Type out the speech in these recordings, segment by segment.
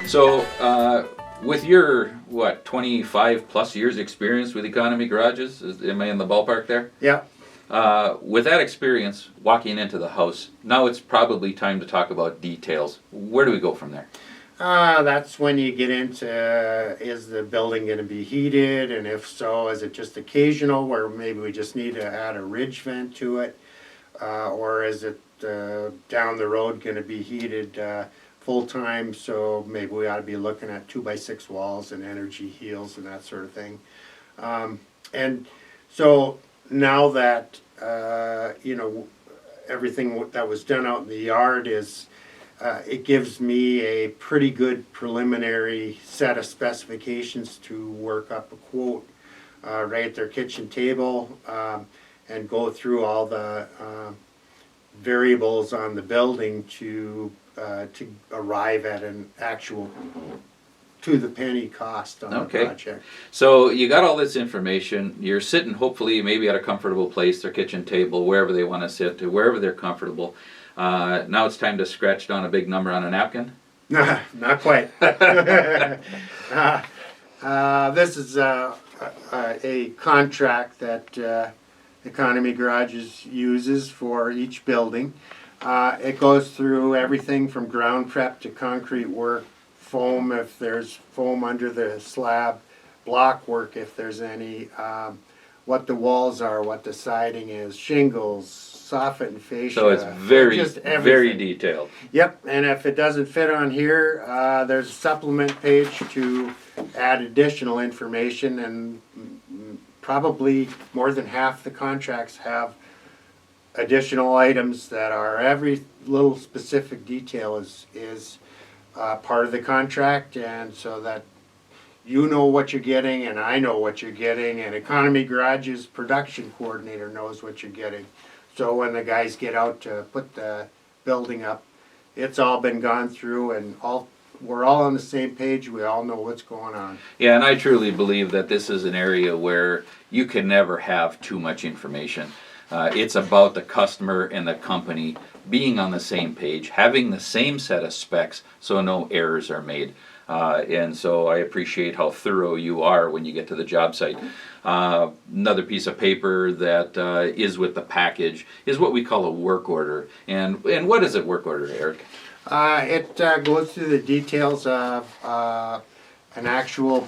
So, with your, 25 plus years experience with Economy Garages, am I in the ballpark there? Yeah. With that experience, walking into the house, now it's probably time to talk about details. Where do we go from there? That's when you get into, is the building going to be heated? And if so, is it just occasional where maybe we just need to add a ridge vent to it? Or is it down the road going to be heated full time? So maybe we ought to be looking at 2x6 walls and energy heels and that sort of thing. And so now that, everything that was done out in the yard is, it gives me a pretty good preliminary set of specifications to work up a quote, right at their kitchen table, and go through all the variables on the building to arrive at an actual to the penny cost on the project. So you got all this information, you're sitting hopefully maybe at a comfortable place, their kitchen table, wherever they want to sit, wherever they're comfortable. Now it's time to scratch down a big number on a napkin? Not quite. This is a contract that Economy Garages uses for each building. It goes through everything from ground prep to concrete work, foam if there's foam under the slab, block work if there's any, what the walls are, what the siding is, shingles, soffit and fascia. So it's very detailed. Yep, and if it doesn't fit on here, there's a supplement page to add additional information, and probably more than half the contracts have additional items that are every little specific detail is part of the contract, and so that you know what you're getting and I know what you're getting, and Economy Garage's production coordinator knows what you're getting. So when the guys get out to put the building up, it's all been gone through and we're all on the same page. We all know what's going on. Yeah, and I truly believe that this is an area where you can never have too much information. It's about the customer and the company being on the same page, having the same set of specs so no errors are made. And so I appreciate how thorough you are when you get to the job site. Another piece of paper that is with the package is what we call a work order. And what is a work order, Eric? It goes through the details of an actual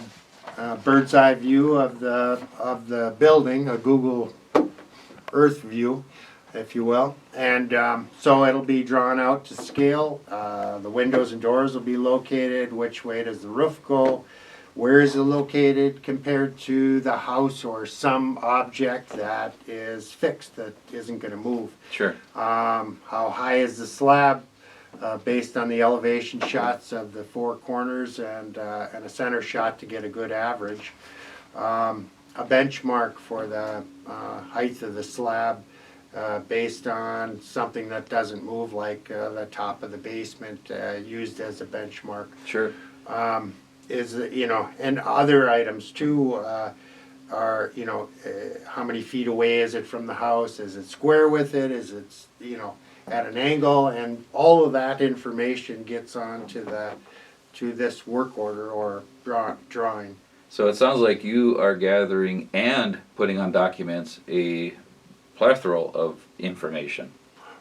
bird's eye view of the building, a Google Earth view, if you will. And so it'll be drawn out to scale. The windows and doors will be located. Which way does the roof go? Where is it located compared to the house or some object that is fixed that isn't going to move? Sure. How high is the slab based on the elevation shots of the four corners and a center shot to get a good average. A benchmark for the height of the slab based on something that doesn't move, like the top of the basement, used as a benchmark. Sure. And other items too are, how many feet away is it from the house? Is it square with it? Is it, at an angle? And all of that information gets onto to this work order or drawing. So it sounds like you are gathering and putting on documents a plethora of information.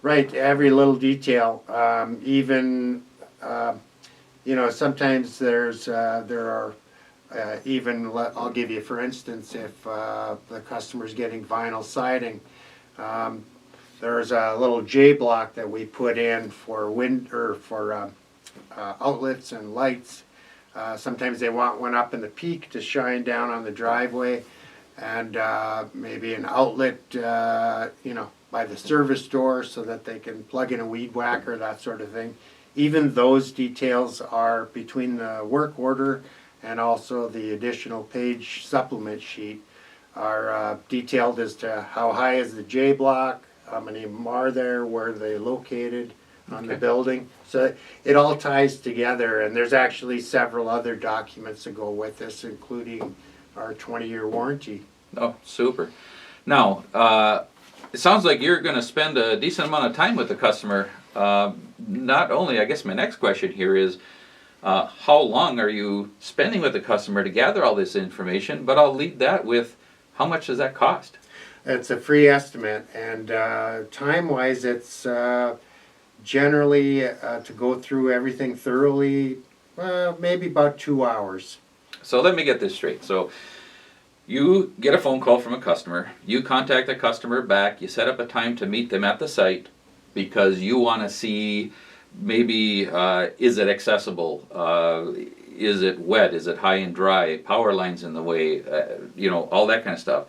Right, every little detail, sometimes there are I'll give you for instance, if the customer's getting vinyl siding, there's a little J block that we put in for outlets and lights. Sometimes they want one up in the peak to shine down on the driveway, and maybe an outlet, by the service door so that they can plug in a weed whacker, that sort of thing. Even those details are between the work order and also the additional page supplement sheet are detailed as to how high is the J block, how many of them are there, where are they located on the building. So it all ties together, and there's actually several other documents that go with this, including our 20-year warranty. Oh, super. Now, it sounds like you're going to spend a decent amount of time with the customer. Not only, I guess my next question here is, How long are you spending with the customer to gather all this information? But I'll lead that with, how much does that cost? It's a free estimate, and time-wise, it's generally to go through everything thoroughly, maybe about 2 hours. So let me get this straight. So you get a phone call from a customer, you contact the customer back, you set up a time to meet them at the site because you want to see maybe is it accessible, is it wet, is it high and dry, power lines in the way, all that kind of stuff.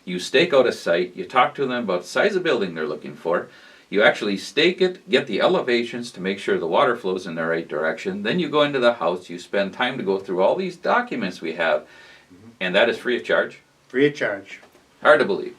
You stake out a site, you talk to them about the size of building they're looking for, you actually stake it, get the elevations to make sure the water flows in the right direction, then you go into the house, you spend time to go through all these documents we have, and that is free of charge? Free of charge. Hard to believe.